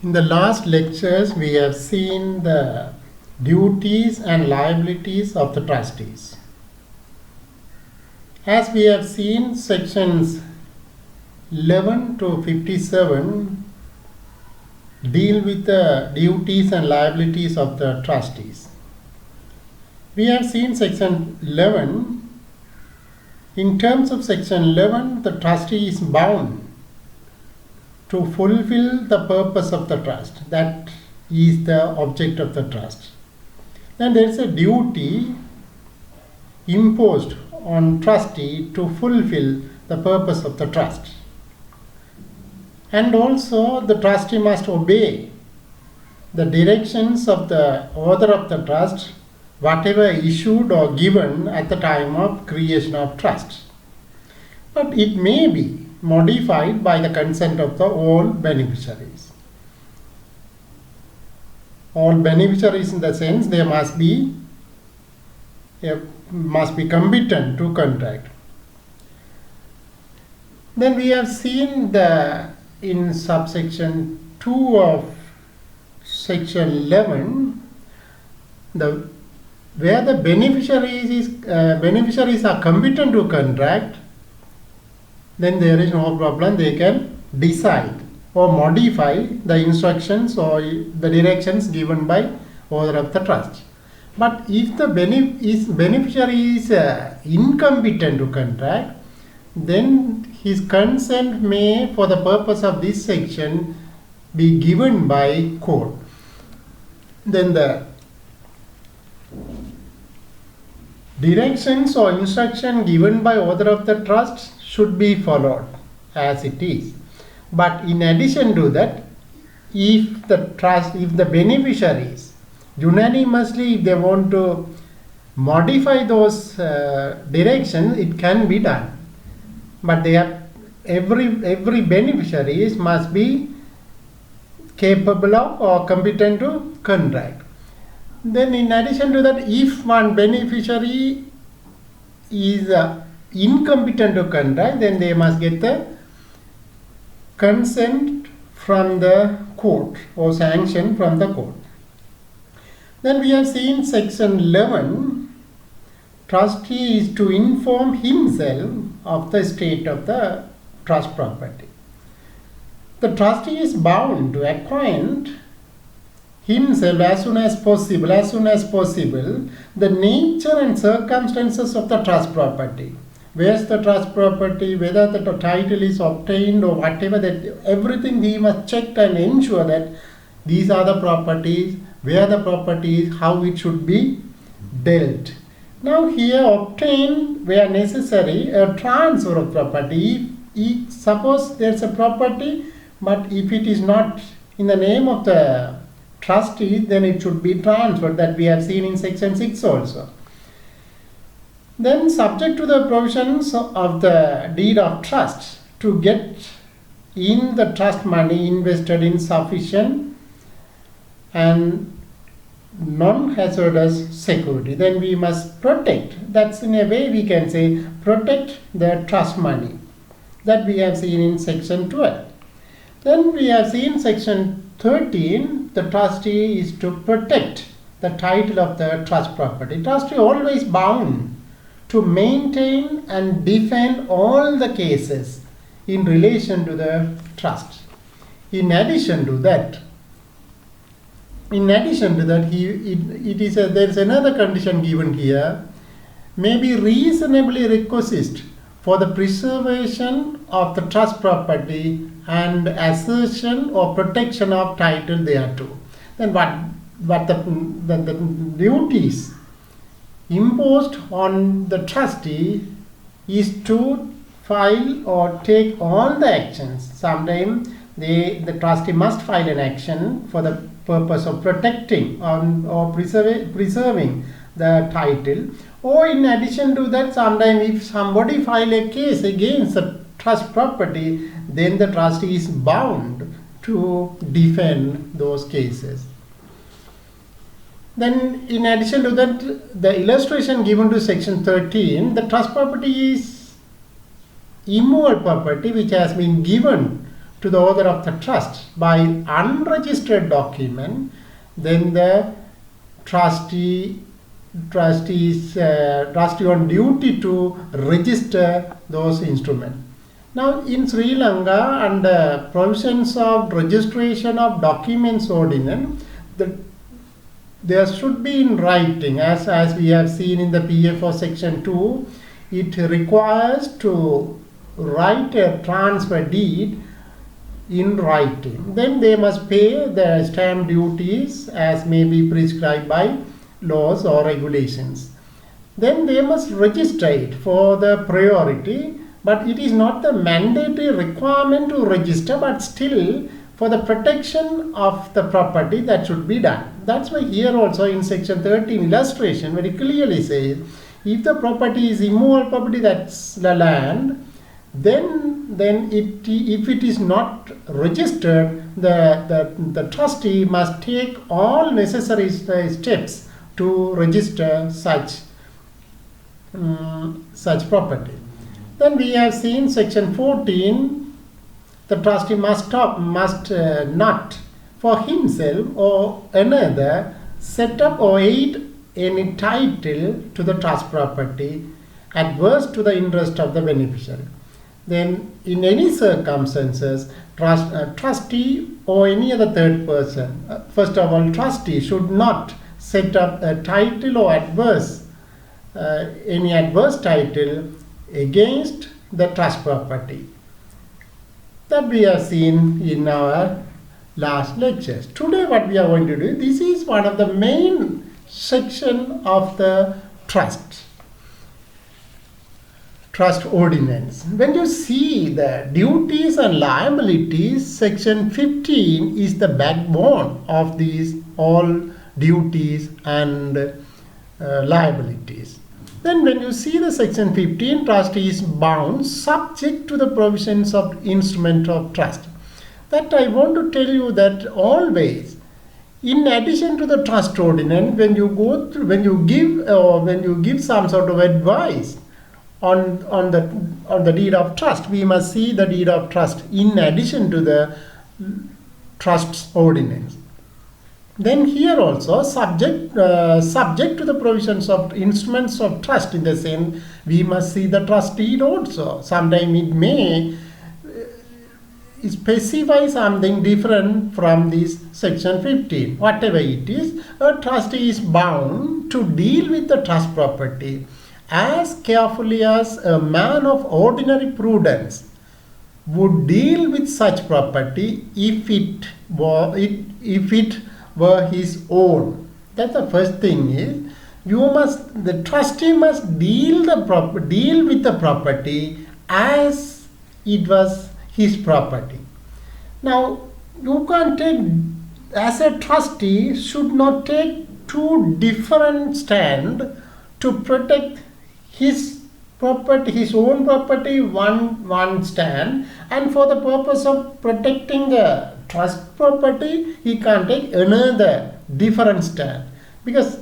In the last lectures, we have seen the duties and liabilities of the trustees. As we have seen, sections 11 to 57 deal with the duties and liabilities of the trustees. We have seen section 11. In terms of section 11, the trustee is bound to fulfill the purpose of the trust. That is the object of the trust. Then there is a duty imposed on trustee to fulfill the purpose of the trust. And also the trustee must obey the directions of the author of the trust, whatever issued or given at the time of creation of trust. But it may be modified by the consent of the all beneficiaries. All beneficiaries in the sense they must be competent to contract. Then we have seen in subsection 2 of section 11, where the beneficiaries are competent to contract, then there is no problem. They can decide or modify the instructions or the directions given by author of the trust. But if the beneficiary is incompetent to contract, then his consent may, for the purpose of this section, be given by court. Then the directions or instruction given by author of the trust should be followed as it is. But in addition to that, if the beneficiaries unanimously, if they want to modify those directions, it can be done. But every beneficiary must be capable of or competent to contract. Then in addition to that, if one beneficiary is incompetent to contract, then they must get the consent from the court or sanction from the court. Then we have seen section 11, trustee is to inform himself of the state of the trust property. The trustee is bound to acquaint himself as soon as possible, the nature and circumstances of the trust property. Where's the trust property, whether the title is obtained or whatever, that everything he must check and ensure that these are the properties, where the property is, how it should be dealt. Now here obtain where necessary a transfer of property. If suppose there's a property, but if it is not in the name of the trustee, then it should be transferred, that we have seen in section 6 also. Then subject to the provisions of the deed of trust to get in the trust money invested in sufficient and non-hazardous security. Then we must protect. That's in a way we can say protect the trust money. That we have seen in section 12. Then we have seen section 13, the trustee is to protect the title of the trust property. Trustee always bound to maintain and defend all the cases in relation to the trust. In addition to that, there is another condition given here, may be reasonably requisite for the preservation of the trust property and assertion or protection of title thereto. Then what the duties imposed on the trustee is to file or take all the actions. Sometimes the trustee must file an action for the purpose of protecting or preserving the title. Or in addition to that, sometimes if somebody file a case against the trust property, then the trustee is bound to defend those cases. Then in addition to that, the illustration given to section 13, the trust property is immovable property which has been given to the author of the trust by unregistered document, then the trustee on duty to register those instruments. Now in Sri Lanka, under provisions of registration of documents ordinance, there should be in writing, as we have seen in the PFO section 2, it requires to write a transfer deed in writing. Then they must pay the stamp duties as may be prescribed by laws or regulations. Then they must register it for the priority, but it is not the mandatory requirement to register, but still for the protection of the property that should be done. That's why here also in section 13 illustration very clearly says, if the property is immovable property, that's the land, then if it is not registered, the trustee must take all necessary steps to register such property. Then we have seen section 14, the trustee must not for himself or another set up or aid any title to the trust property adverse to the interest of the beneficiary. Then in any circumstances, trustee or any other third person, first of all, trustee should not set up a title or any adverse title against the trust property. That we have seen in our last lectures. Today what we are going to do, this is one of the main section of the trust ordinance. When you see the duties and liabilities, section 15 is the backbone of these all duties and liabilities. Then when you see the section 15, trustee is bound subject to the provisions of instrument of trust. That I want to tell you that always, in addition to the trust ordinance, when you give some sort of advice on the deed of trust, we must see the deed of trust in addition to the trust ordinance. Then here also subject to the provisions of instruments of trust, in the sense we must see the trust deed also. Sometimes it may specify something different from this section 15. Whatever it is, a trustee is bound to deal with the trust property as carefully as a man of ordinary prudence would deal with such property if it were his own. That's the first thing is, the trustee must deal with the property as it was his property. Now, you can't take, as a trustee, should not take two different stand to protect his property, his own property, one stand, and for the purpose of protecting the trust property, he can't take another different stand, because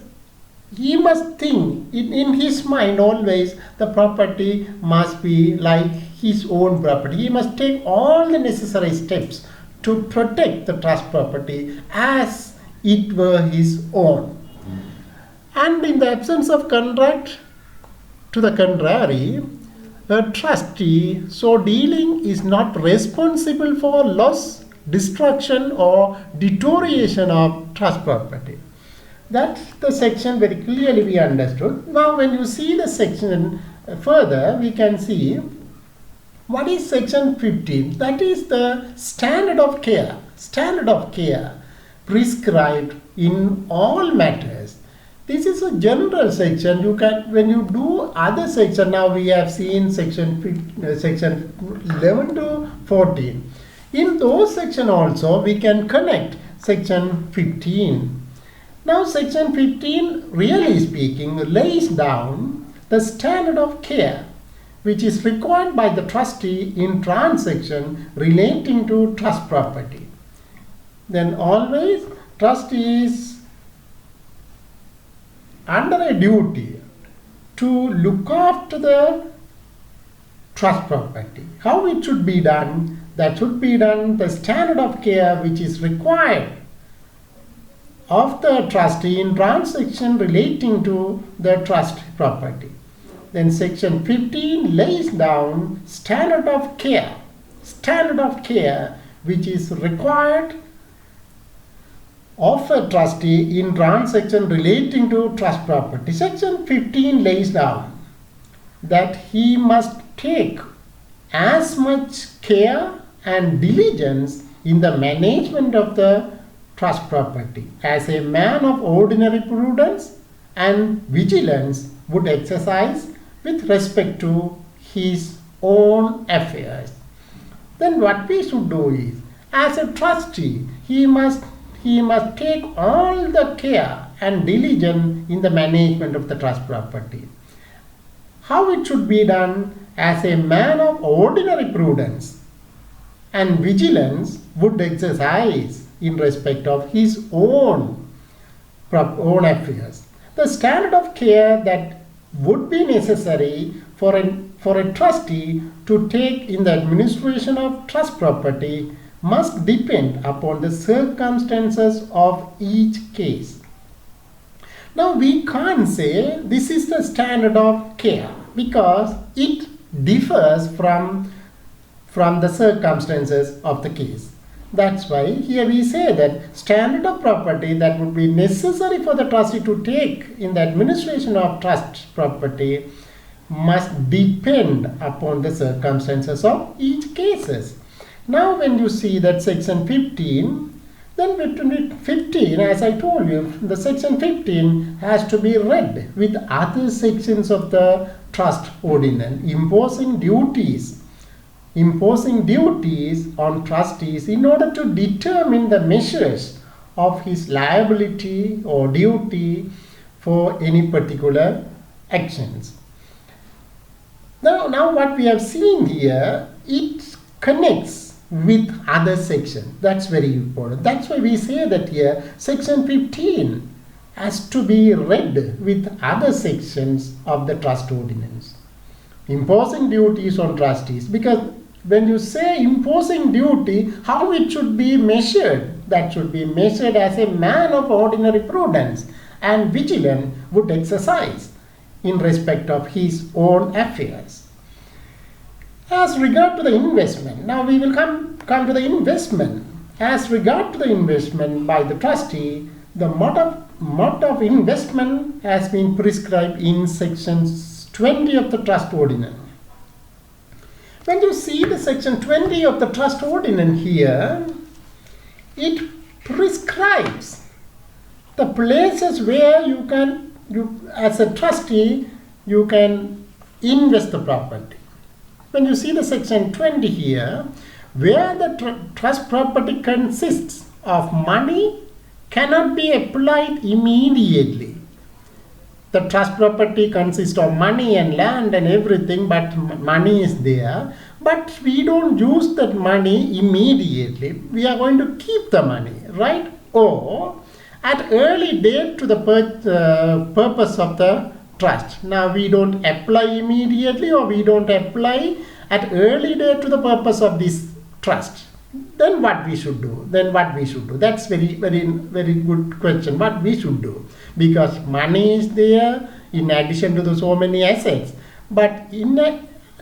he must think in his mind always the property must be like his own property. He must take all the necessary steps to protect the trust property as it were his own. And in the absence of contract, to the contrary, a trustee so dealing is not responsible for loss, destruction or deterioration of trust property. That's the section very clearly we understood. Now when you see the section further, we can see what is section 15. That is the standard of care prescribed in all matters. This is a general section. You can, when you do other section, now we have seen section 11 to 14. In those section also we can connect section 15. Now section 15, really speaking, lays down the standard of care which is required by the trustee in transaction relating to trust property. Then always trustee is under a duty to look after the trust property. How it should be done? that should be done, the standard of care which is required of the trustee in transaction relating to the trust property. Then section 15 lays down standard of care which is required of a trustee in transaction relating to trust property. Section 15 lays down that he must take as much care and diligence in the management of the trust property as a man of ordinary prudence and vigilance would exercise with respect to his own affairs. Then what we should do is, as a trustee, he must take all the care and diligence in the management of the trust property. How it should be done? As a man of ordinary prudence and vigilance would exercise in respect of his own affairs. The standard of care that would be necessary for a trustee to take in the administration of trust property must depend upon the circumstances of each case. Now we can't say this is the standard of care because it differs from the circumstances of the case. That's why here we say that standard of property that would be necessary for the trustee to take in the administration of trust property must depend upon the circumstances of each cases. Now when you see that section 15, then between 15, as I told you, the section 15 has to be read with other sections of the trust ordinance, imposing duties on trustees in order to determine the measures of his liability or duty for any particular actions. Now what we have seen here, it connects with other sections. That's very important. That's why we say that here section 15 has to be read with other sections of the trust ordinance. Imposing duties on trustees, because when you say imposing duty, how it should be measured? That should be measured as a man of ordinary prudence and vigilance would exercise in respect of his own affairs. As regard to the investment, now we will come to the investment. As regard to the investment by the trustee, the mode of investment has been prescribed in sections 20 of the trust ordinance. When you see the section 20 of the trust ordinance here, it prescribes the places where you as a trustee, you can invest the property. When you see the section 20 here, where the trust property consists of money cannot be applied immediately. The trust property consists of money and land and everything, but money is there. But we don't use that money immediately. We are going to keep the money, right? Or at early date to the purpose of the trust. Now we don't apply immediately, or we don't apply at early date to the purpose of this trust. Then what we should do? That's very, very, very good question. What we should do? Because money is there in addition to the so many assets. But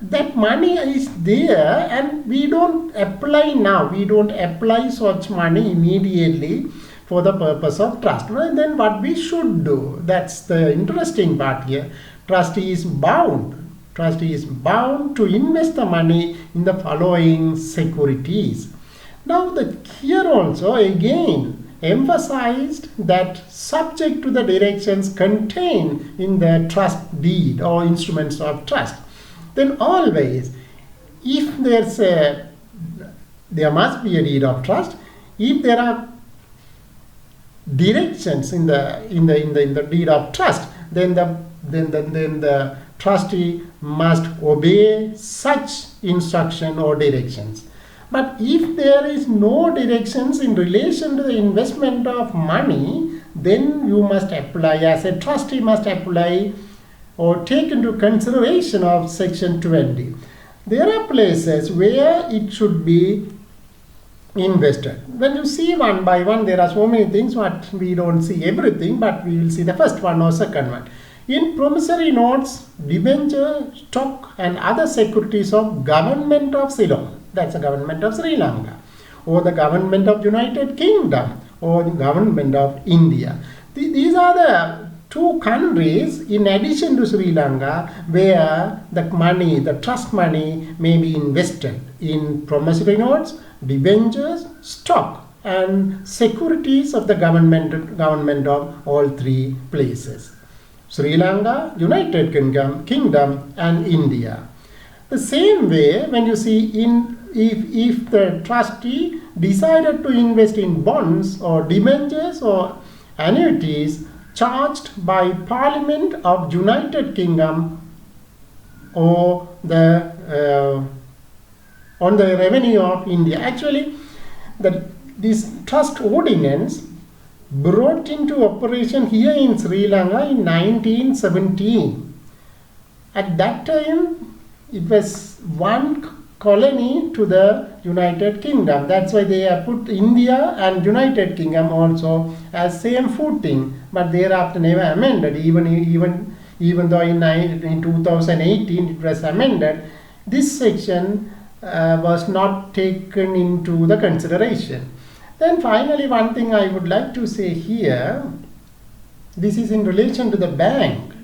that money is there and we don't apply now. We don't apply such money immediately for the purpose of trust. Well, then what we should do? That's the interesting part here. Trustee is bound to invest the money in the following securities. Now here also again emphasized that subject to the directions contained in the trust deed or instruments of trust. Then always, if there must be a deed of trust. If there are directions in the deed of trust, then the trustee must obey such instruction or directions. But if there is no directions in relation to the investment of money, then you must apply, as a trustee must apply or take into consideration of section 20. there are places where it should be invested. When you see one by one, there are so many things, but we don't see everything, but we will see the first one or second one. In promissory notes, debenture, stock and other securities of government of Ceylon, that's the government of Sri Lanka, or the government of United Kingdom, or the government of India. These are the two countries in addition to Sri Lanka where the money, the trust money may be invested in promissory notes, debentures, stock and securities of the government of all three places. Sri Lanka, United Kingdom and India. The same way, when you see if the trustee decided to invest in bonds or debentures or annuities charged by Parliament of United Kingdom or on the revenue of India. Actually, this trust ordinance brought into operation here in Sri Lanka in 1917. At that time, it was one colony to the United Kingdom. That's why they have put India and United Kingdom also as same footing, but thereafter never amended. Even though in 2018 it was amended, this section was not taken into the consideration. Then finally, one thing I would like to say here, this is in relation to the bank.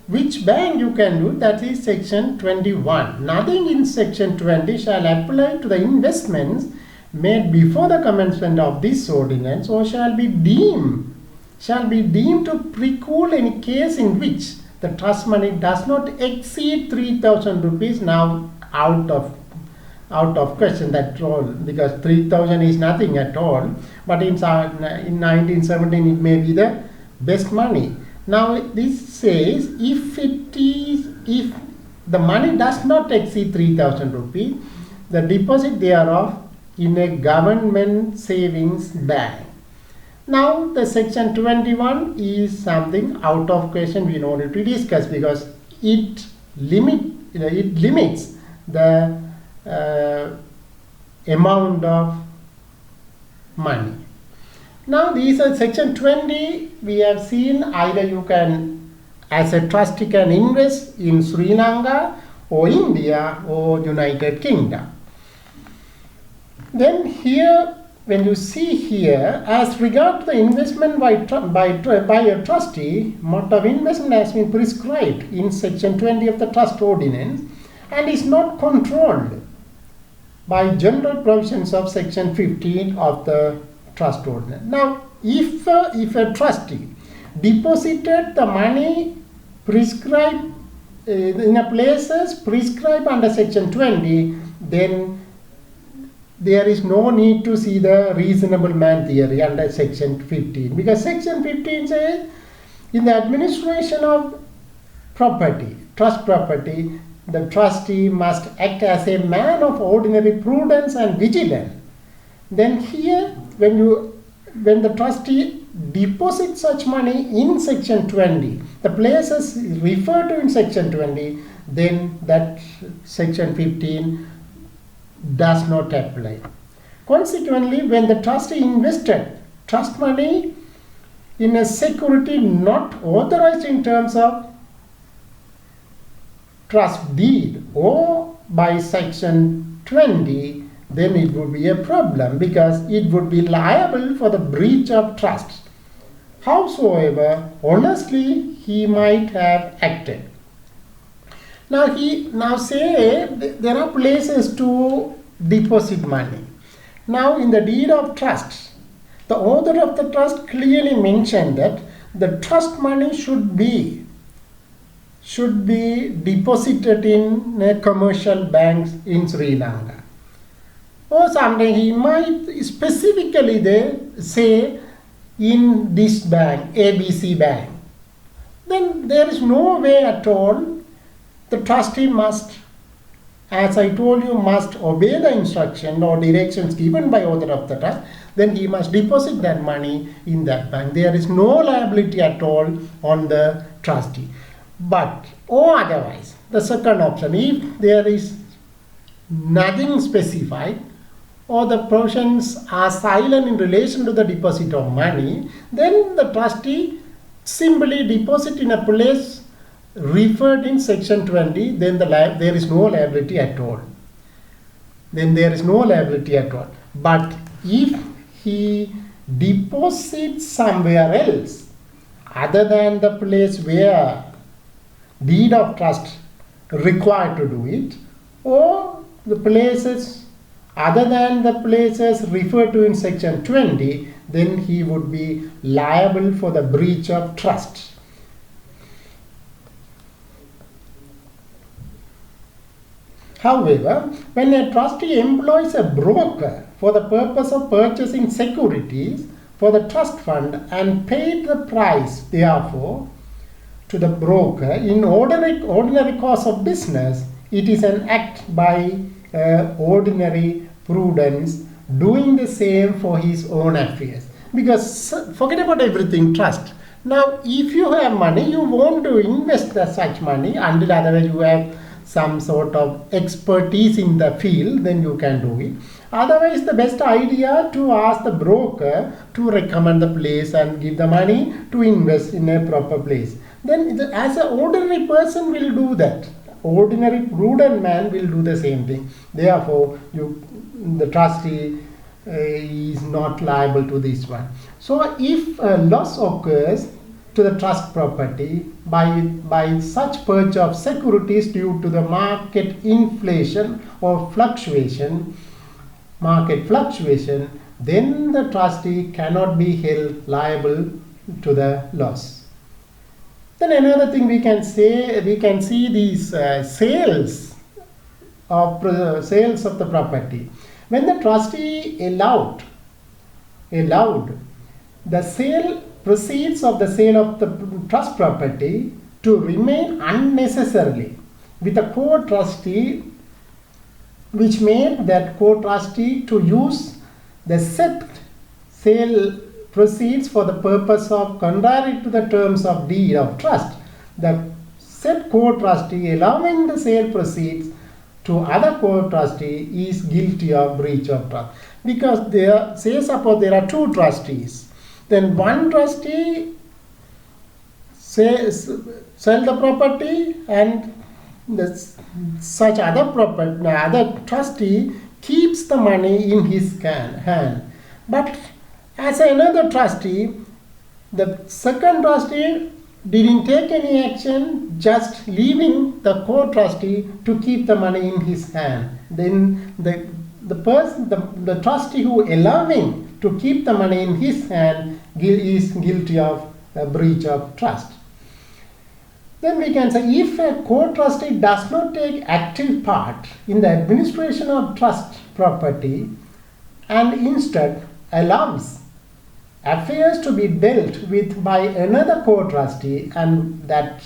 Which bank you can do, that is section 21. Nothing in section 20 shall apply to the investments made before the commencement of this ordinance or shall be deemed to preclude any case in which the trust money does not exceed 3,000 rupees. Now out of question that all, because 3,000 is nothing at all, but in 1917 it may be the best money. Now this says if the money does not exceed 3,000 rupees, the deposit thereof in a government savings bank. Now the section 21 is something out of question we know to discuss because it limits the amount of money. Now these are section 20. We have seen either you can, as a trustee, can invest in Sri Lanka or India or United Kingdom. Then here, when you see here, as regard to the investment by a trustee, mode of investment has been prescribed in section 20 of the trust ordinance and is not controlled by general provisions of section 15 of the trust ordinance. Now, if a trustee deposited the money prescribed in a places prescribed under section 20, then there is no need to see the reasonable man theory under section 15, because section 15 says in the administration of property, trust property, the trustee must act as a man of ordinary prudence and vigilance. Then here, when the trustee deposits such money in section 20, the places referred to in section 20, then that section 15 does not apply. Consequently, when the trustee invested trust money in a security not authorized in terms of trust deed or by section 20, then it would be a problem because it would be liable for the breach of trust. Howsoever honestly he might have acted. Now say there are places to deposit money. Now in the deed of trust, the author of the trust clearly mentioned that the trust money should be deposited in commercial banks in Sri Lanka. Or someday he might specifically say in this bank, ABC bank. Then there is no way at all. The trustee must, as I told you, must obey the instruction or directions given by author of the trust. Then he must deposit that money in that bank. There is no liability at all on the trustee. But, or otherwise, the second option, if there is nothing specified, or the provisions are silent in relation to the deposit of money, then the trustee simply deposit in a place referred in section 20, then there is no liability at all. Then there is no liability at all. But if he deposits somewhere else other than the place where deed of trust required to do it, or the places other than the places referred to in section 20, then he would be liable for the breach of trust. However, when a trustee employs a broker for the purpose of purchasing securities for the trust fund and paid the price therefore to the broker in ordinary course of business, it is an act by ordinary prudence doing the same for his own affairs. Because forget about everything, trust. Now, if you have money, you want to invest such money until otherwise you have some sort of expertise in the field, then you can do it. Otherwise, the best idea to ask the broker to recommend the place and give the money to invest in a proper place. Then as an ordinary person will do that. Ordinary prudent man will do the same thing. Therefore, the trustee is not liable to this one. So if a loss occurs to the trust property by such purchase of securities due to the market inflation or market fluctuation, then the trustee cannot be held liable to the loss. Then another thing we can see these sales of the property. When the trustee allowed the sale proceeds of the sale of the trust property to remain unnecessarily with a co-trustee, which made that co-trustee to use the said sale proceeds for the purpose of contrary to the terms of deed of trust. The said co-trustee allowing the sale proceeds to other co-trustee is guilty of breach of trust. Because suppose there are two trustees. Then one trustee sell the property and such other trustee keeps the money in his hand. But as another trustee, the second trustee didn't take any action, just leaving the co-trustee to keep the money in his hand. Then the trustee who allowing to keep the money in his hand is guilty of a breach of trust. Then we can say if a co-trustee does not take active part in the administration of trust property and instead allows affairs to be dealt with by another co-trustee and that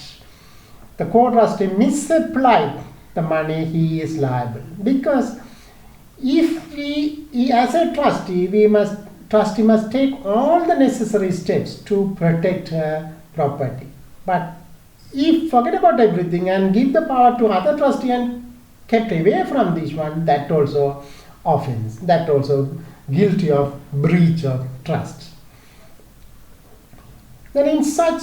the co-trustee misapplied the money, he is liable. Because if as a trustee, trustee must take all the necessary steps to protect her property. But if forget about everything and give the power to other trustee and kept away from this one, that also offense, that also guilty of breach of trust. Then in such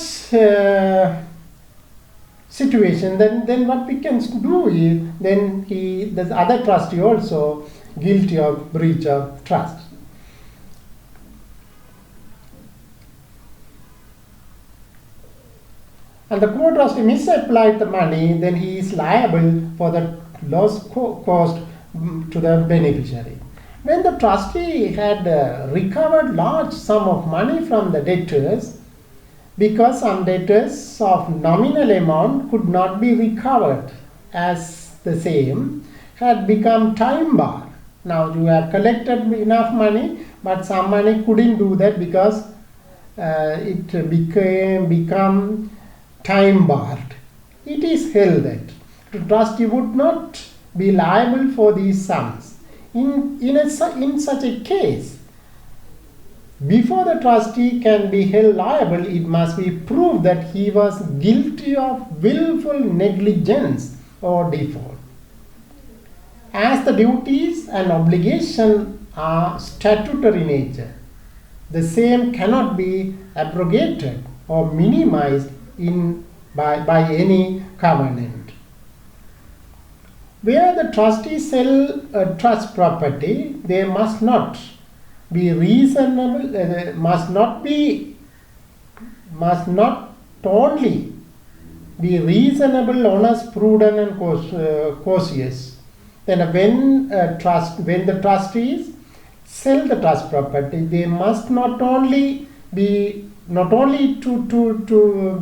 situation, then what we can do is, then the other trustee also guilty of breach of trust. And the co-trustee misapplied the money, then he is liable for the loss caused to the beneficiary. When the trustee had recovered large sum of money from the debtors, because some debtors of nominal amount could not be recovered as the same, had become time bar. Now you have collected enough money, but some money couldn't do that because it become time barred. It is held that the trustee would not be liable for these sums. In such a case, before the trustee can be held liable, it must be proved that he was guilty of willful negligence or default. as the duties and obligations are statutory nature, the same cannot be abrogated or minimized by any covenant. Where the trustee sell a trust property, they must not be reasonable, must not only be reasonable, honest, prudent, and cautious. Then when the trustees sell the trust property, they must not only to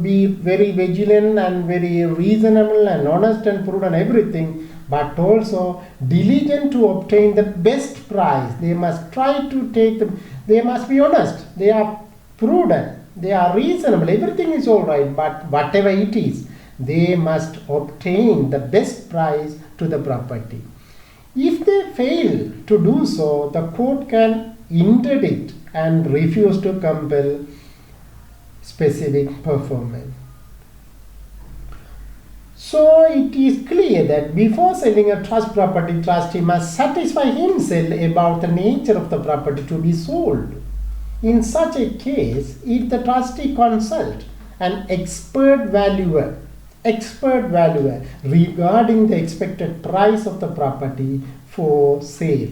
be very vigilant and very reasonable and honest and prudent everything, but also diligent to obtain the best price. They must try to they must be honest, they are prudent, they are reasonable, everything is all right, but whatever it is, they must obtain the best price to the property. If they fail to do so, the court can interdict and refuse to compel specific performance. So it is clear that before selling a trust property, trustee must satisfy himself about the nature of the property to be sold. In such a case, if the trustee consult an expert valuer regarding the expected price of the property for sale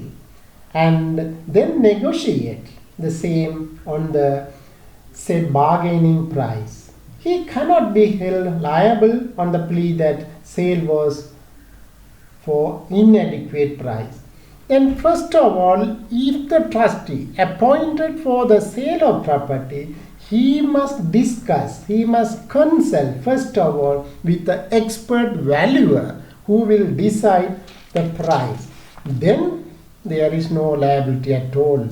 and then negotiate the same on the said bargaining price, he cannot be held liable on the plea that sale was for inadequate price. Then first of all, if the trustee appointed for the sale of property, he must consult first of all with the expert valuer who will decide the price. Then there is no liability at all.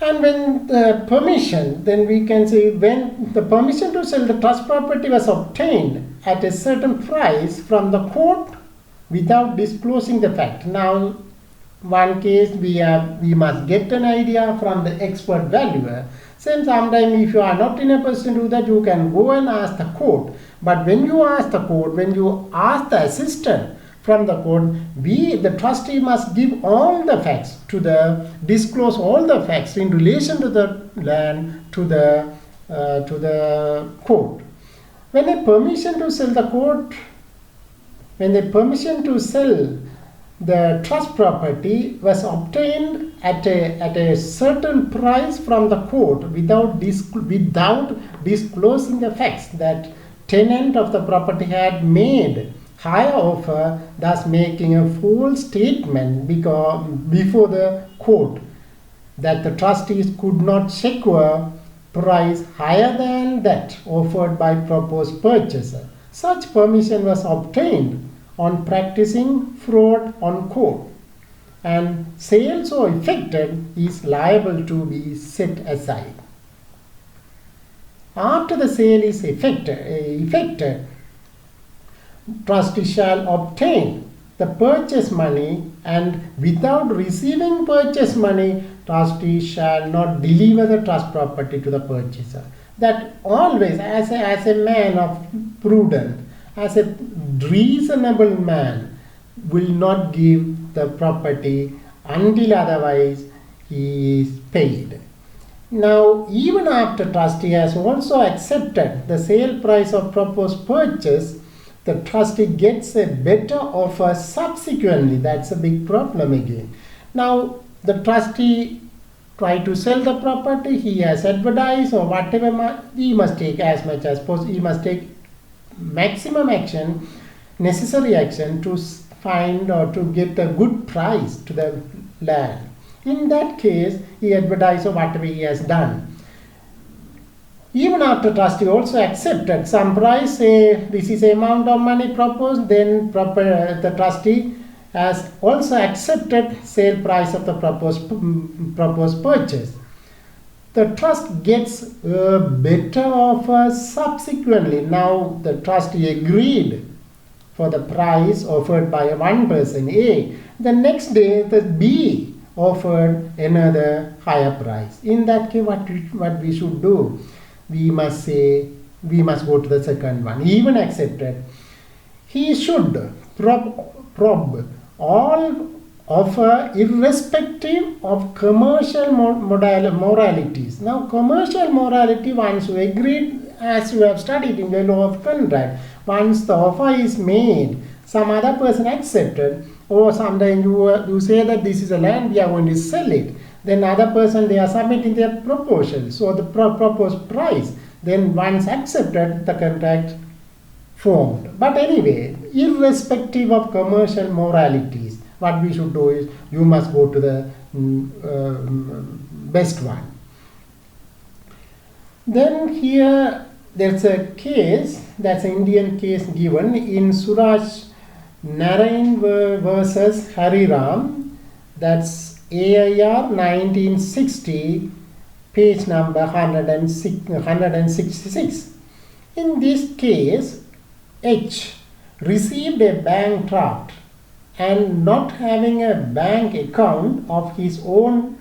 And when the permission, then we can say when the permission to sell the trust property was obtained at a certain price from the court without disclosing the fact. Now, one case we must get an idea from the expert valuer. Since sometimes if you are not in a position to do that, you can go and ask the court. But when you ask the court, when you ask the assistant from the court, the trustee must give all the facts disclose all the facts in relation to the land to the court. When the permission to sell the trust property was obtained at a certain price from the court without disclosing the facts, that tenant of the property had made higher offer, thus making a false statement before the court that the trustees could not secure price higher than that offered by proposed purchaser. Such permission was obtained on practicing fraud on court, and sale so effected is liable to be set aside. After the sale is effected, trustee shall obtain the purchase money, and without receiving purchase money, trustee shall not deliver the trust property to the purchaser. That always, as a man of prudence, as a reasonable man, will not give the property until otherwise he is paid. Now, even after trustee has also accepted the sale price of proposed purchase, the trustee gets a better offer subsequently. That's a big problem again. Now, the trustee try to sell the property, he has advertised or whatever, he must take as much as possible, he must take maximum action, necessary action to find or to get a good price to the land. In that case, he advertised or whatever he has done. Even after trustee also accepted some price, say this is the amount of money proposed, then the trustee has also accepted sale price of the proposed purchase. The trust gets a better offer subsequently. Now the trustee agreed for the price offered by one person A. The next day the B offered another higher price. In that case, what we should do? We must go to the second one. He even accepted. He should probe all offer irrespective of commercial moralities. Now, commercial morality, once you agreed, as you have studied in the law of contract, once the offer is made, some other person accepted, or sometimes you say that this is a land, we are going to sell it. Then other person, they are submitting their proposal, so the proposed price. Then once accepted, the contract formed. But anyway, irrespective of commercial moralities, what we should do is, you must go to the best one. Then here there's a case, that's an Indian case given in Suraj Narain versus Hariram, that's AIR 1960, page number 166. In this case, H received a bank draft and not having a bank account of his own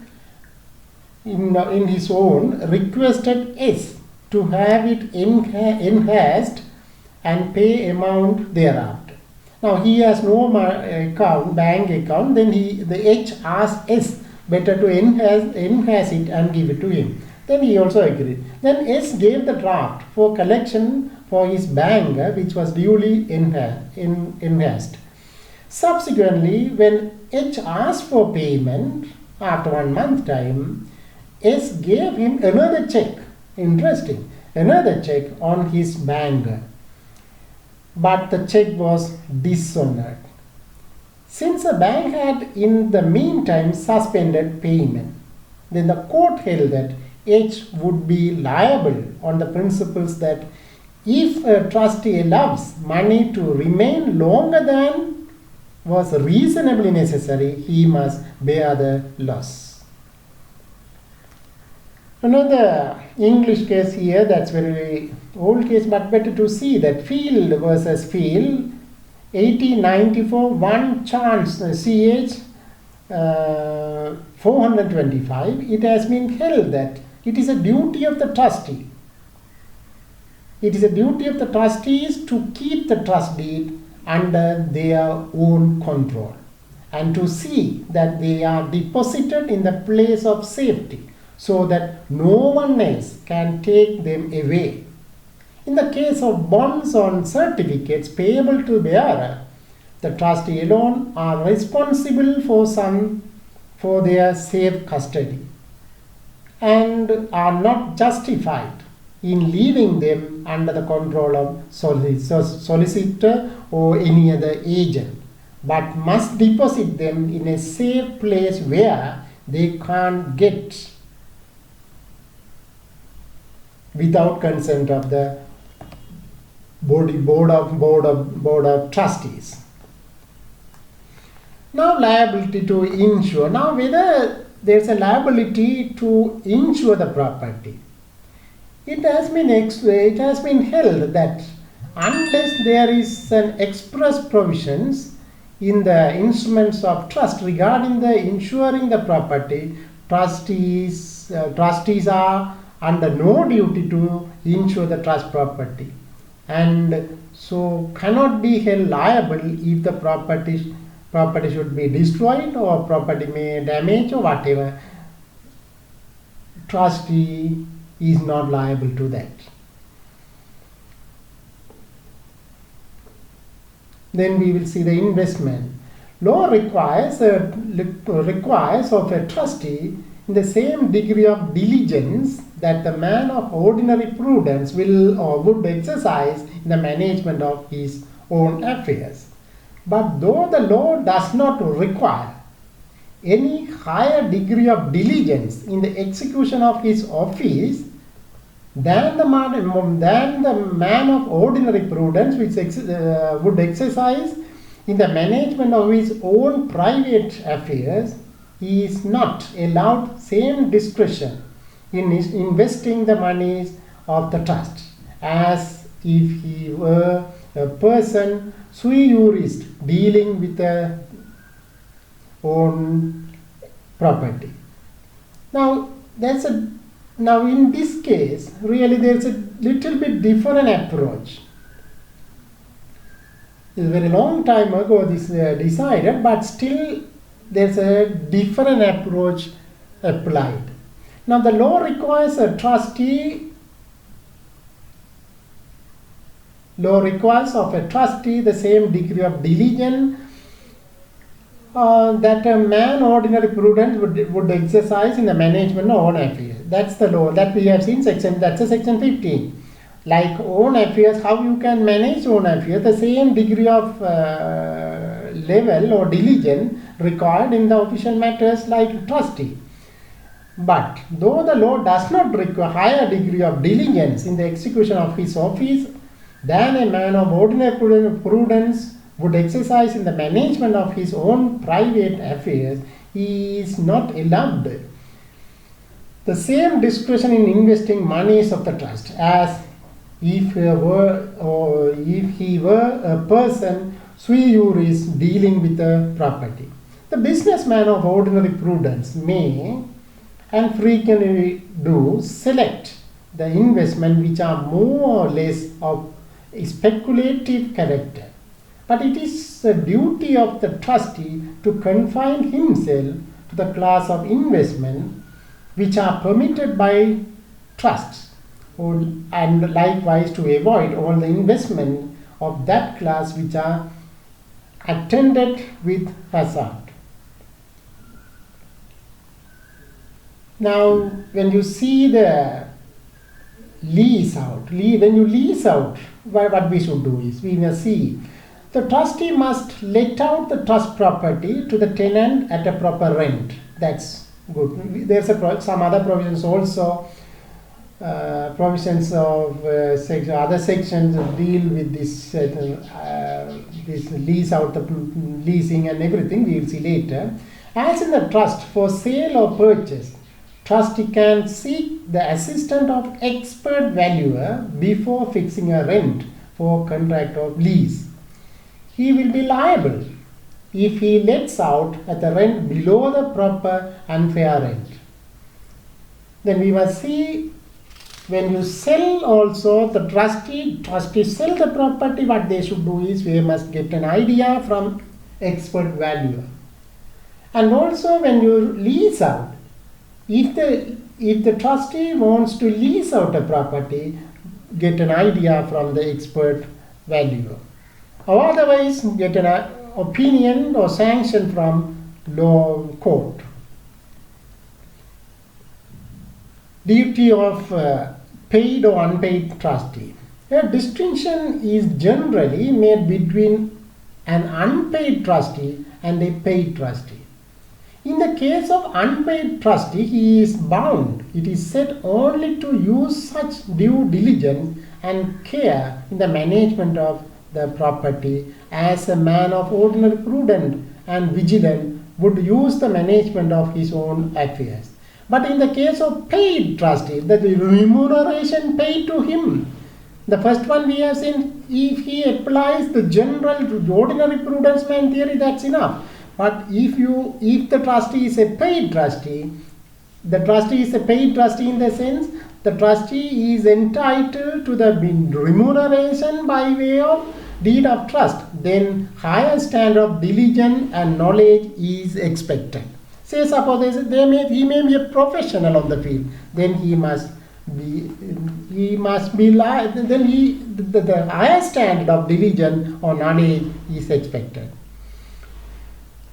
in his own, requested S to have it enhanced and pay amount thereafter. Now he has no bank account, then the H asked S better to enhance it and give it to him. Then he also agreed. Then S gave the draft for collection for his bank, which was duly enhanced. Subsequently, when H asked for payment after 1 month time, S gave him another check. Interesting. Another check on his bank. But the check was dishonored. Since the bank had in the meantime suspended payment, then the court held that H would be liable on the principles that if a trustee allows money to remain longer than was reasonably necessary, he must bear the loss. Another English case here, that's very old case, but better to see that Field versus Field, 1894, 1 chance CH 425. It has been held that it is a duty of the trustee. It is a duty of the trustees to keep the trust deed under their own control and to see that they are deposited in the place of safety, so that no one else can take them away. In the case of bonds on certificates payable to bearer, the trustee alone are responsible for their safe custody and are not justified in leaving them under the control of solicitor or any other agent, but must deposit them in a safe place where they can't get without consent of the board of trustees. Now, liability to insure. Now, whether there is a liability to insure the property, it has been held that unless there is an express provisions in the instruments of trust regarding the insuring the property, trustees are under no duty to insure the trust property, and so cannot be held liable if the property should be destroyed or property may damage or whatever. Trustee is not liable to that. Then we will see the investment. Law requires of a trustee in the same degree of diligence that the man of ordinary prudence will or would exercise in the management of his own affairs. But though the law does not require any higher degree of diligence in the execution of his office than the man of ordinary prudence which would exercise in the management of his own private affairs, he is not allowed same discretion in investing the monies of the trust as if he were a person sui juris dealing with their own property. Now in this case, really there's a little bit different approach. It's a very long time ago this decided, but still there's a different approach applied. Now the law requires a trustee. Law requires of a trustee the same degree of diligence that a man ordinary prudence would exercise in the management of own affairs. That's the law that we have seen section. That's a section 15. Like own affairs, how you can manage own affairs, the same degree of level or diligence required in the official matters like trustee. But though the law does not require higher degree of diligence in the execution of his office than a man of ordinary prudence would exercise in the management of his own private affairs, he is not allowed the same discretion in investing monies of the trust as if he were a person sui juris dealing with a property. The businessman of ordinary prudence may and frequently do select the investment which are more or less of speculative character. But it is the duty of the trustee to confine himself to the class of investment which are permitted by trusts, and likewise to avoid all the investment of that class which are attended with hazard. Now, when you see the lease out, when you lease out, what we should do is we must see the trustee must let out the trust property to the tenant at a proper rent. That's good. There's some other provisions also. Provisions of other sections deal with this this lease out, the leasing and everything. We will see later. As in the trust for sale or purchase, trustee can seek the assistance of expert valuer before fixing a rent for contract of lease. He will be liable if he lets out at the rent below the proper and fair rent. Then we must see when you sell also the trustee sell the property, what they should do is we must get an idea from expert valuer. And also when you lease out, if the trustee wants to lease out a property, get an idea from the expert valuer. Or otherwise get an opinion or sanction from law court. Duty of paid or unpaid trustee. A distinction is generally made between an unpaid trustee and a paid trustee. In the case of unpaid trustee, he is bound, it is said, only to use such due diligence and care in the management of the property as a man of ordinary prudence and vigilant would use the management of his own affairs. But in the case of paid trustee, the remuneration paid to him, the first one we have seen, if he applies the general ordinary prudence man theory, that's enough. But if the trustee is a paid trustee, the trustee is a paid trustee in the sense the trustee is entitled to the remuneration by way of deed of trust, then higher standard of diligence and knowledge is expected. Say suppose he may be a professional on the field, then the higher standard of diligence or knowledge is expected.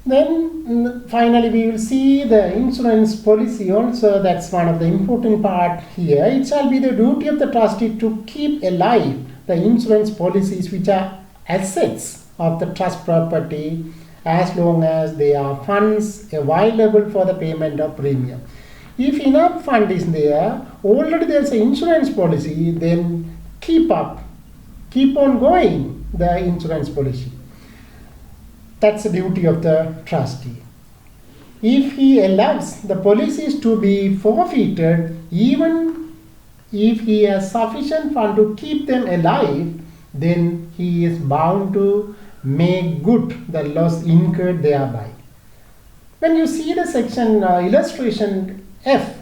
Then finally we will see the insurance policy also. That's one of the important part here. It shall be the duty of the trustee to keep alive the insurance policies which are assets of the trust property as long as there are funds available for the payment of premium. If enough fund is there, already there is an insurance policy, then keep on going the insurance policy. That's the duty of the trustee. If he allows the policies to be forfeited, even if he has sufficient fund to keep them alive, then he is bound to make good the loss incurred thereby. When you see the section illustration F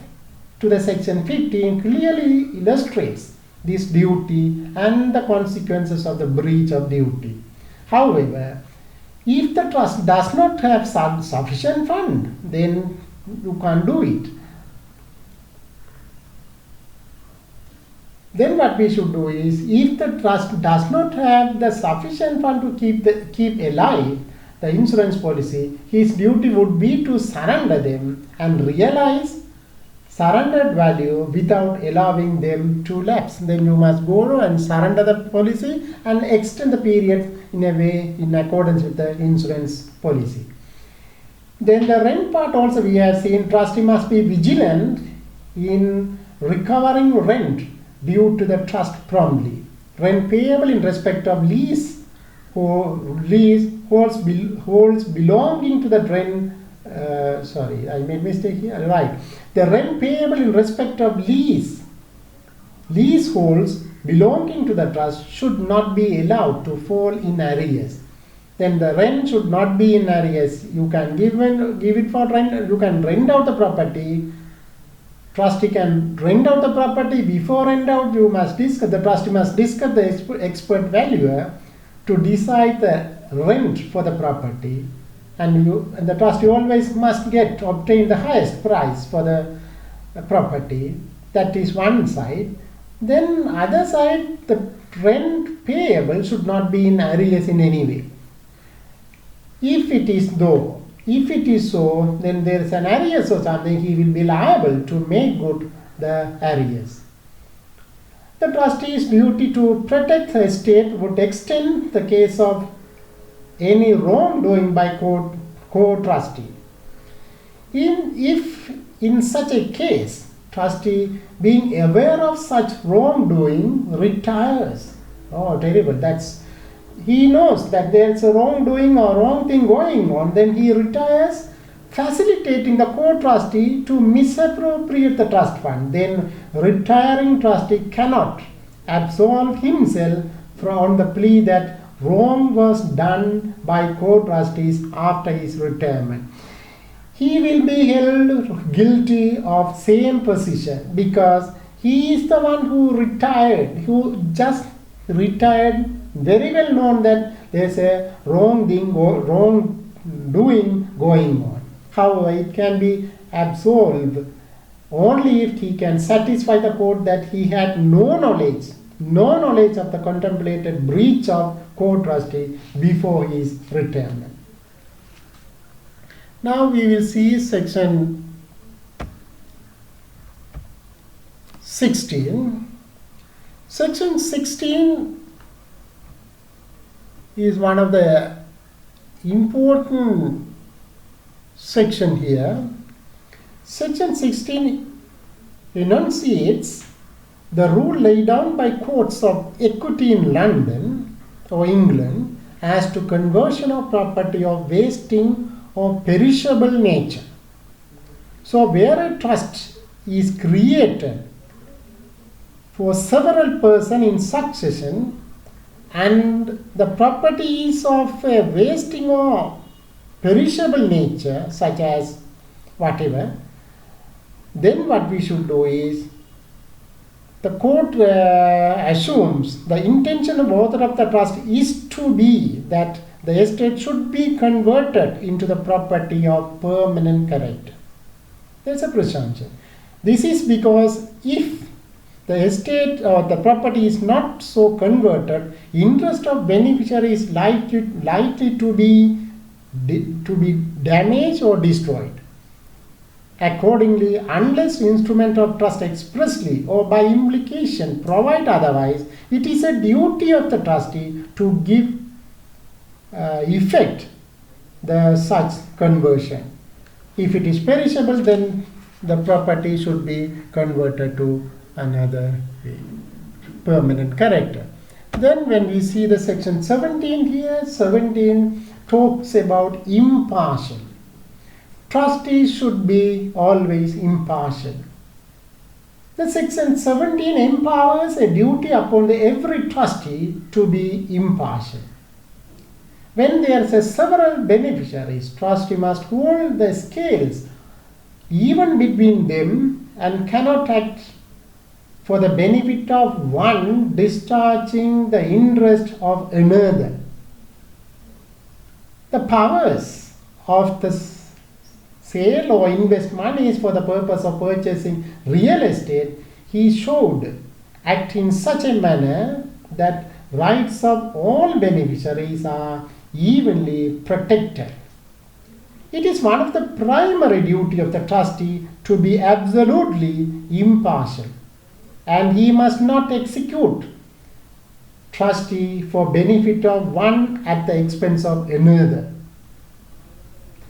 to the section 15 clearly illustrates this duty and the consequences of the breach of duty. However, if the trust does not have sufficient fund, then you can't do it. Then what we should do is, if the trust does not have the sufficient fund to keep alive the insurance policy, his duty would be to surrender them and realize surrendered value without allowing them to lapse. Then you must go and surrender the policy and extend the period in a way in accordance with the insurance policy. Then the rent part also we have seen, trustee must be vigilant in recovering rent due to the trust promptly. Rent payable in respect of lease holds belonging to the rent. Sorry, I made mistake here. Right. The rent payable in respect of leaseholds belonging to the trust should not be allowed to fall in arrears. Then the rent should not be in arrears. You can give it for rent. You can rent out the property. Trustee can rent out the property. Before rent out, the trustee must discuss the expert valuer to decide the rent for the property. And the trustee always must obtain the highest price for the property. That is one side. Then other side, the rent payable should not be in arrears in any way. If it is so, then there is an arrears or something, he will be liable to make good the arrears. The trustee's duty to protect the estate would extend the case of any wrongdoing by co-trustee. If in such a case, trustee being aware of such wrongdoing retires. Oh, terrible. He knows that there is a wrongdoing or wrong thing going on, then he retires, facilitating the co-trustee to misappropriate the trust fund. Then retiring trustee cannot absolve himself on the plea that wrong was done by co-trustees after his retirement. He will be held guilty of same position because he is the one who just retired, very well known that there is a wrongdoing going on. However, it can be absolved only if he can satisfy the court that he had no knowledge of the contemplated breach of co-trustee before his retirement. Now we will see section 16. Section 16 is one of the important section here. Section 16 enunciates the rule laid down by courts of equity in London or England as to conversion of property of wasting or perishable nature. So where a trust is created for several persons in succession and the property is of a wasting or perishable nature, such as whatever, then what we should do is, the court assumes the intention of author of the trust is to be that the estate should be converted into the property of permanent character. There's a presumption. This is because if the estate or the property is not so converted, interest of beneficiary is likely to be damaged or destroyed. Accordingly, unless instrument of trust expressly or by implication provide otherwise, it is a duty of the trustee to give effect the such conversion. If it is perishable, then the property should be converted to another permanent character. Then when we see the section 17 here, 17 talks about impartial. Trustees should be always impartial. The section 17 empowers a duty upon every trustee to be impartial. When there are several beneficiaries, trustee must hold the scales even between them and cannot act for the benefit of one discharging the interest of another. the powers of the sale or invest monies for the purpose of purchasing real estate, he should act in such a manner that rights of all beneficiaries are evenly protected. It is one of the primary duty of the trustee to be absolutely impartial, and he must not execute trustee for benefit of one at the expense of another.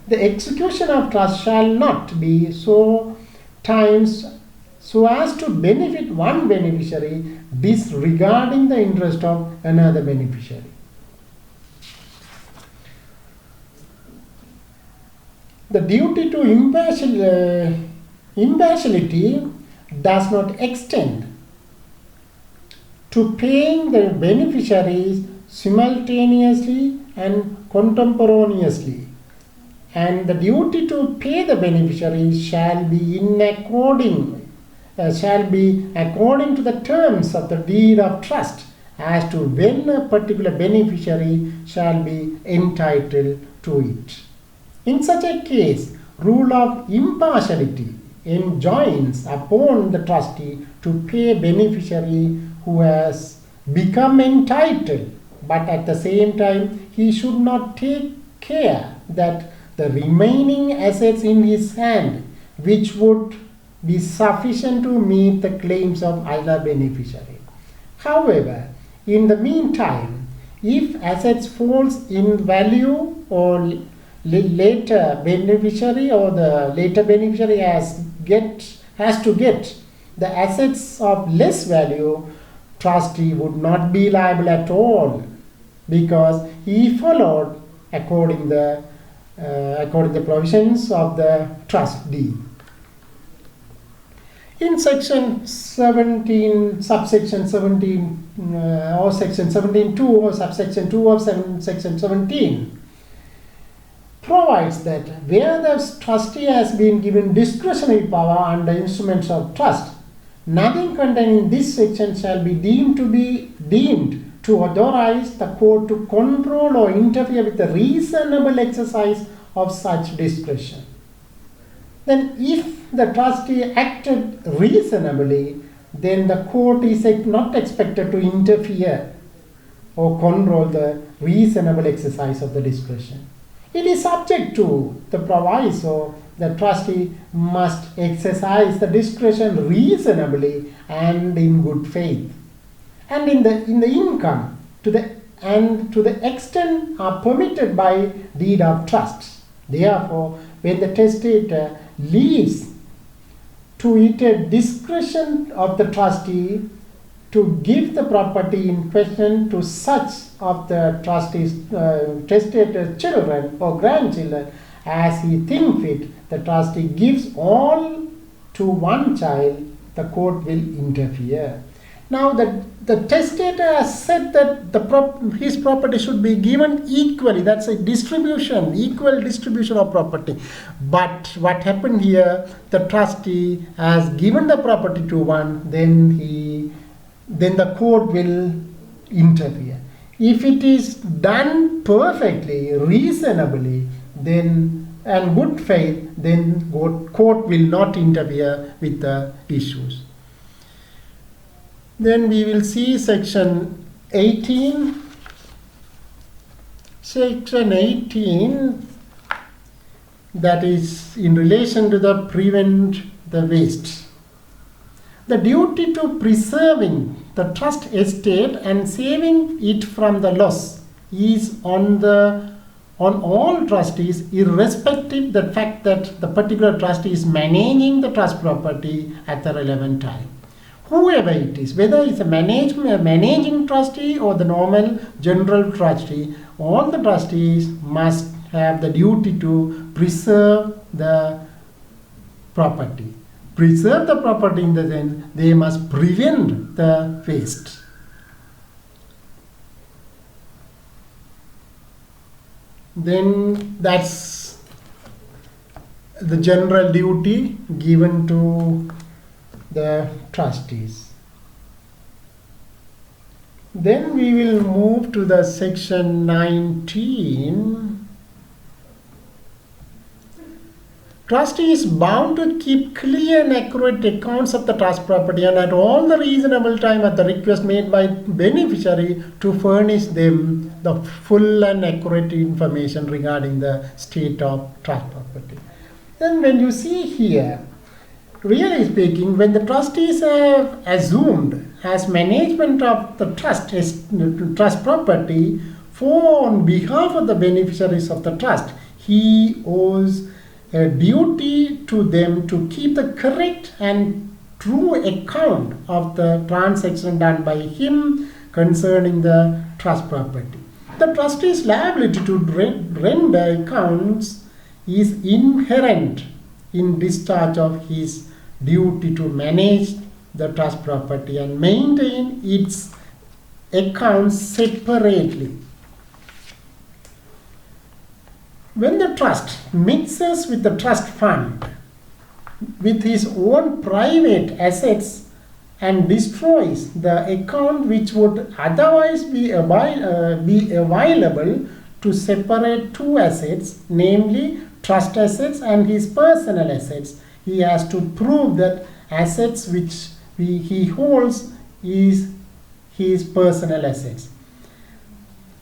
The execution of trust shall not be so times so as to benefit one beneficiary disregarding the interest of another beneficiary. The duty to impartiality does not extend to paying the beneficiaries simultaneously and contemporaneously, and the duty to pay the beneficiaries shall be according to the terms of the deed of trust as to when a particular beneficiary shall be entitled to it. In such a case, rule of impartiality enjoins upon the trustee to pay a beneficiary who has become entitled, but at the same time he should not take care that the remaining assets in his hand, which would be sufficient to meet the claims of either beneficiary. However, in the meantime, if assets falls in value or later beneficiary or the later beneficiary has to get the assets of less value, trustee would not be liable at all, because he followed according the provisions of the trust deed. In section 17, subsection 17, or section 17.2 or subsection 2 of section 17, provides that where the trustee has been given discretionary power under instruments of trust, nothing contained in this section shall be deemed to authorize the court to control or interfere with the reasonable exercise of such discretion. Then if the trustee acted reasonably, then the court is not expected to interfere or control the reasonable exercise of the discretion. It is subject to the proviso the trustee must exercise the discretion reasonably and in good faith, and in the income to the extent are permitted by deed of trust. Therefore, when the testator leaves to it a discretion of the trustee to give the property in question to such of the trustee's testator's children or grandchildren as he think fit, the trustee gives all to one child, the court will interfere. Now the testator has said that his property should be given equally. That's a distribution, equal distribution of property. But what happened here, the trustee has given the property to one, then the court will interfere. If it is done perfectly, reasonably, then and good faith, then court will not interfere with the issues. Then we will see section 18. Section 18, that is in relation to the prevent the waste. The duty to preserving the trust estate and saving it from the loss is on all trustees, irrespective of the fact that the particular trustee is managing the trust property at the relevant time. Whoever it is, whether it's a managing trustee or the normal general trustee, all the trustees must have the duty to preserve the property. Preserve the property in the sense they must prevent the waste. Then that's the general duty given to the trustees. Then we will move to the section 19, Trustee is bound to keep clear and accurate accounts of the trust property and at all the reasonable time at the request made by beneficiary to furnish them the full and accurate information regarding the state of trust property. Then when you see here, really speaking, when the trustees have assumed as management of the trust property on behalf of the beneficiaries of the trust, he owes a duty to them to keep the correct and true account of the transaction done by him concerning the trust property. The trustee's liability to render accounts is inherent in discharge of his duty to manage the trust property and maintain its accounts separately. When the trust mixes with the trust fund with his own private assets and destroys the account which would otherwise be available to separate two assets, namely trust assets and his personal assets, he has to prove that assets which he holds is his personal assets.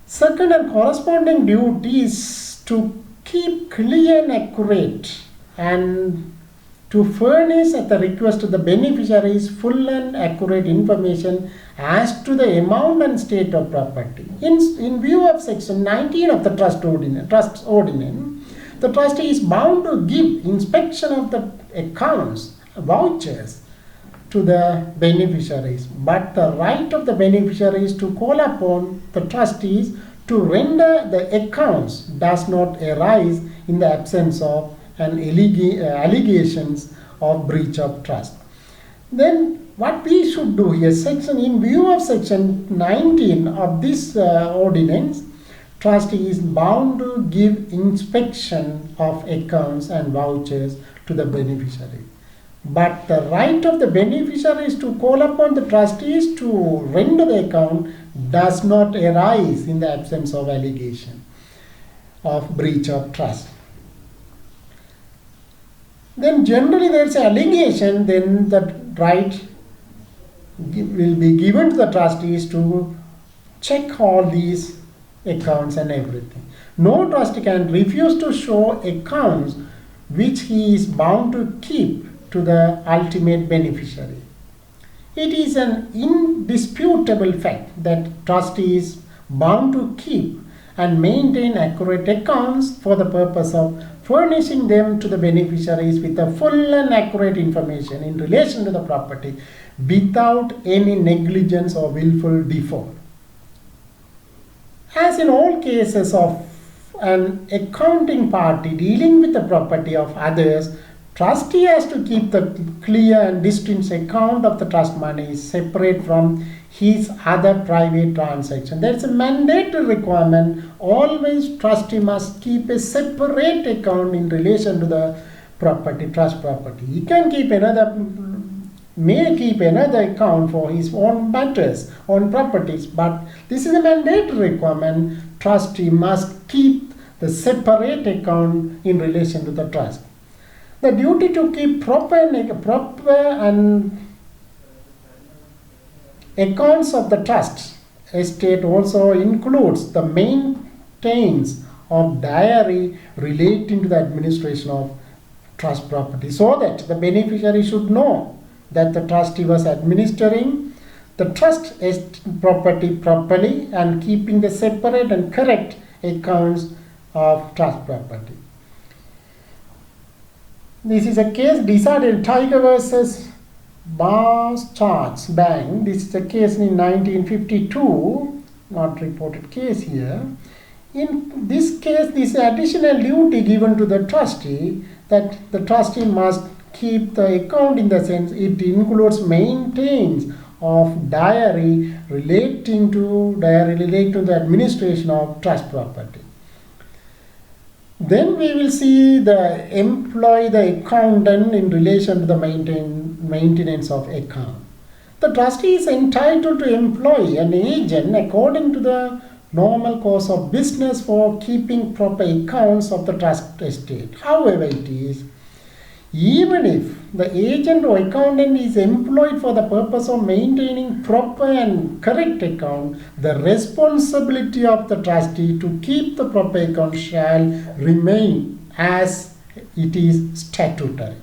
Second and corresponding duty is to keep clear and accurate and to furnish at the request of the beneficiaries full and accurate information as to the amount and state of property. In view of section 19 of the trust ordinance, the trustee is bound to give inspection of the accounts, vouchers to the beneficiaries, but the right of the beneficiaries to call upon the trustees to render the accounts does not arise in the absence of allegations of breach of trust. Then what we should do here, in view of section 19 of this ordinance, trustee is bound to give inspection of accounts and vouchers to the beneficiary. But the right of the beneficiaries to call upon the trustees to render the account does not arise in the absence of allegation of breach of trust. Then generally there is an allegation, then the right will be given to the trustees to check all these accounts and everything. No trustee can refuse to show accounts which he is bound to keep to the ultimate beneficiary. It is an indisputable fact that trustee is bound to keep and maintain accurate accounts for the purpose of furnishing them to the beneficiaries with the full and accurate information in relation to the property without any negligence or willful default. As in all cases of an accounting party dealing with the property of others, trustee has to keep the clear and distinct account of the trust money separate from his other private transaction. There is a mandatory requirement. Always trustee must keep a separate account in relation to the property, trust property. He can may keep another account for his own matters, own properties, but this is a mandatory requirement. Trustee must keep the separate account in relation to the trust. The duty to keep proper and accounts of the trust estate also includes the maintenance of diary relating to the administration of trust property, so that the beneficiary should know that the trustee was administering the trust property properly and keeping the separate and correct accounts of trust property. This is a case decided in Tiger versus Barchards Bank. This is a case in 1952, not reported case here. In this case, this additional duty given to the trustee, that the trustee must keep the account in the sense it includes maintains of diary relating to the administration of trust property. Then we will see the accountant in relation to the maintenance of account. The trustee is entitled to employ an agent according to the normal course of business for keeping proper accounts of the trust estate. However it is, even if the agent or accountant is employed for the purpose of maintaining proper and correct account, the responsibility of the trustee to keep the proper account shall remain as it is statutory.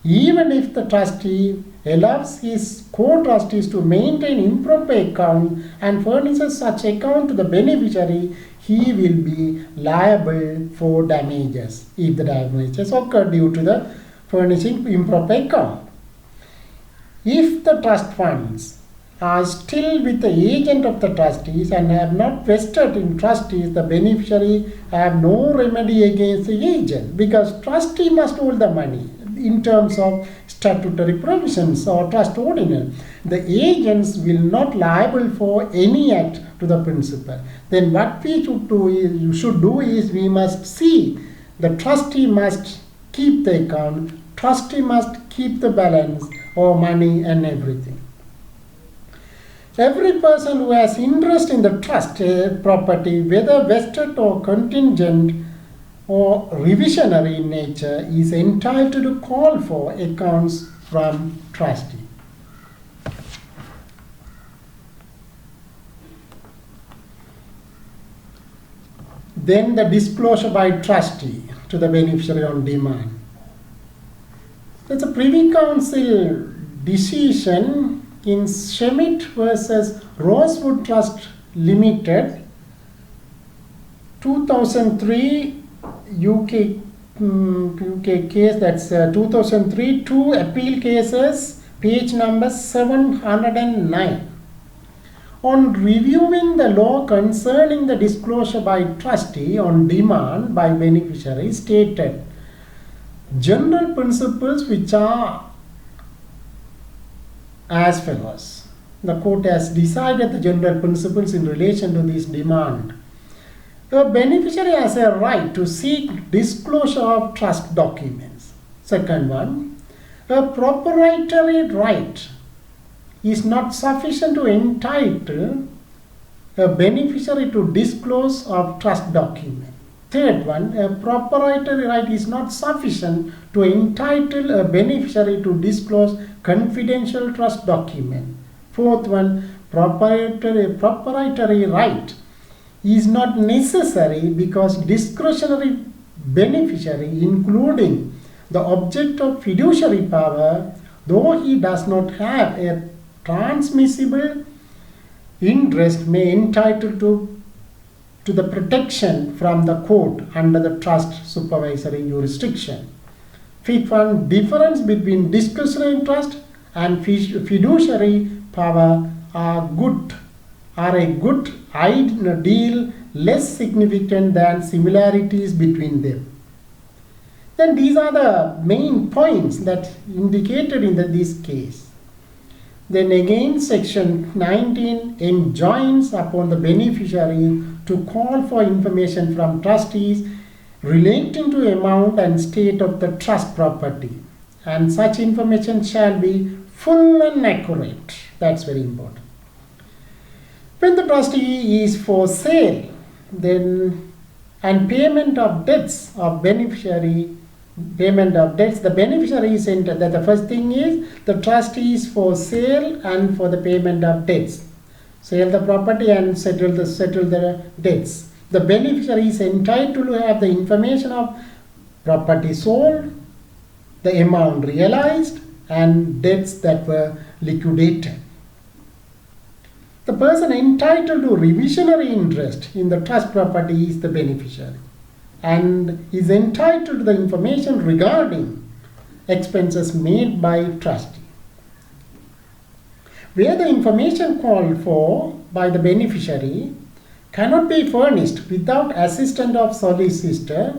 Even if the trustee allows his co-trustees to maintain improper account and furnishes such account to the beneficiary, he will be liable for damages if the damages occur due to the furnishing improper account. If the trust funds are still with the agent of the trustees and have not vested in trustees, the beneficiary have no remedy against the agent, because trustee must hold the money in terms of statutory provisions or trust ordinance. The agents will not liable for any act to the principal. Then what we should do is we must see the trustee must keep the account, trustee must keep the balance or money and everything. Every person who has interest in the trust property, whether vested or contingent or revisionary in nature, is entitled to call for accounts from trustee. Then the disclosure by trustee to the beneficiary on demand. That's a Privy Council decision in Schmidt versus Rosewood Trust Limited, 2003 UK case, that's 2003, 2 appeal cases, page number 709. On reviewing the law concerning the disclosure by trustee on demand by beneficiary, stated general principles which are as follows. The court has decided the general principles in relation to this demand. The beneficiary has a right to seek disclosure of trust documents. Second one, a proprietary right is not sufficient to entitle a beneficiary to disclose of trust document. Third one, a proprietary right is not sufficient to entitle a beneficiary to disclose confidential trust document. Fourth one, proprietary right is not necessary because discretionary beneficiary, including the object of fiduciary power, though he does not have a transmissible interest, may entitle to the protection from the court under the trust supervisory jurisdiction. Fifth one, difference between discretionary interest and fiduciary power are a good ideal less significant than similarities between them. Then these are the main points that indicated in this case. Then again, section 19 enjoins upon the beneficiary to call for information from trustees relating to amount and state of the trust property, and such information shall be full and accurate. That's very important. When the trustee is for sale, then and payment of debts of beneficiary, the beneficiary is entered. That the first thing is the trustee is for sale and for the payment of debts. Sell the property and settle the debts. The beneficiary is entitled to have the information of property sold, the amount realized, and debts that were liquidated. The person entitled to revisionary interest in the trust property is the beneficiary and is entitled to the information regarding expenses made by trustee. Where the information called for by the beneficiary cannot be furnished without assistance of solicitor,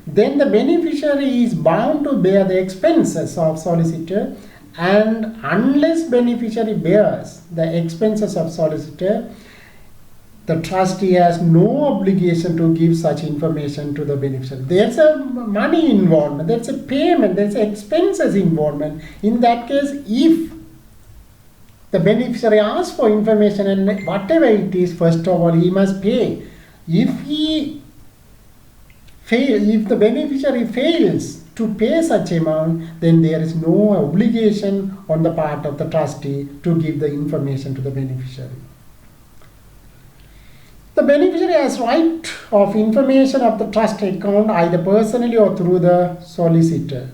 then the beneficiary is bound to bear the expenses of solicitor, and unless beneficiary bears the expenses of solicitor, the trustee has no obligation to give such information to the beneficiary. There's a money involvement, there's a payment, there's expenses involvement. In that case, if the beneficiary asks for information and whatever it is, first of all, he must pay. If he if the beneficiary fails to pay such amount, then there is no obligation on the part of the trustee to give the information to the beneficiary. The beneficiary has right of information of the trust account either personally or through the solicitor.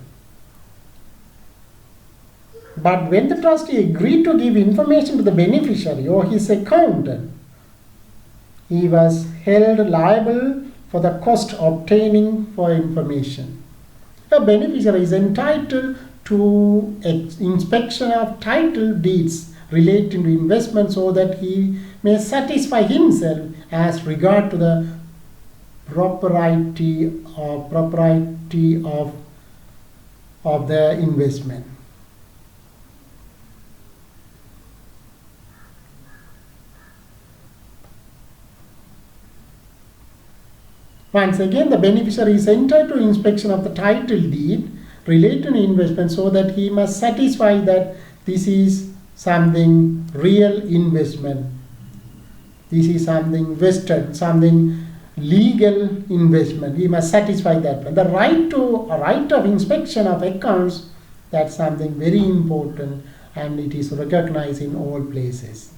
But when the trustee agreed to give information to the beneficiary or his accountant, he was held liable for the cost obtaining for information. A beneficiary is entitled to inspection of title deeds relating to investment so that he may satisfy himself as regard to the propriety of the investment. Once again, the beneficiary is entitled to inspection of the title deed related to investment so that he must satisfy that this is something real investment. This is something vested, something legal investment. He must satisfy that one. The right of inspection of accounts, that's something very important and it is recognized in all places.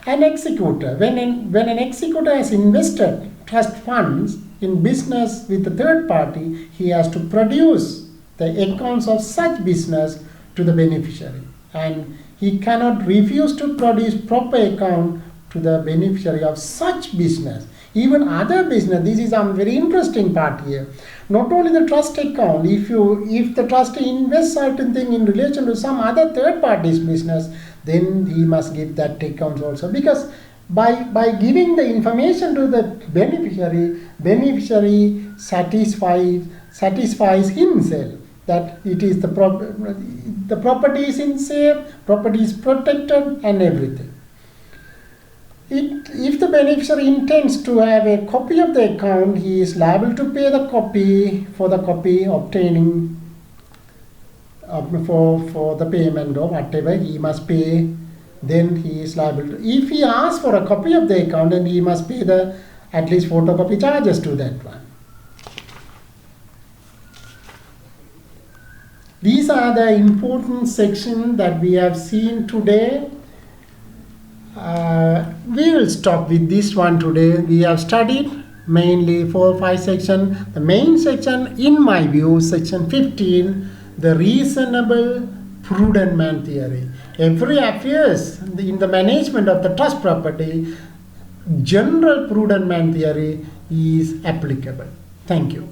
An executor, when an executor has invested trust funds in business with the third party, he has to produce the accounts of such business to the beneficiary, and he cannot refuse to produce proper account to the beneficiary of such business. Even other business, this is a very interesting part here. Not only the trust account, if the trustee invests certain thing in relation to some other third party's business, then he must give that account also, because by giving the information to the beneficiary satisfies himself that it is the property is in safe, property is protected and everything. If the beneficiary intends to have a copy of the account, he is liable to pay the copy for the copy obtaining for the payment or whatever he must pay. Then he is liable to, if he asks for a copy of the account, then he must pay the at least photocopy charges to that one. These are the important sections that we have seen today. We will stop with this one today. We have studied mainly 4 or 5 sections. The main section, in my view, section 15, the reasonable prudent man theory. Every affairs in the management of the trust property, general prudent man theory is applicable. Thank you.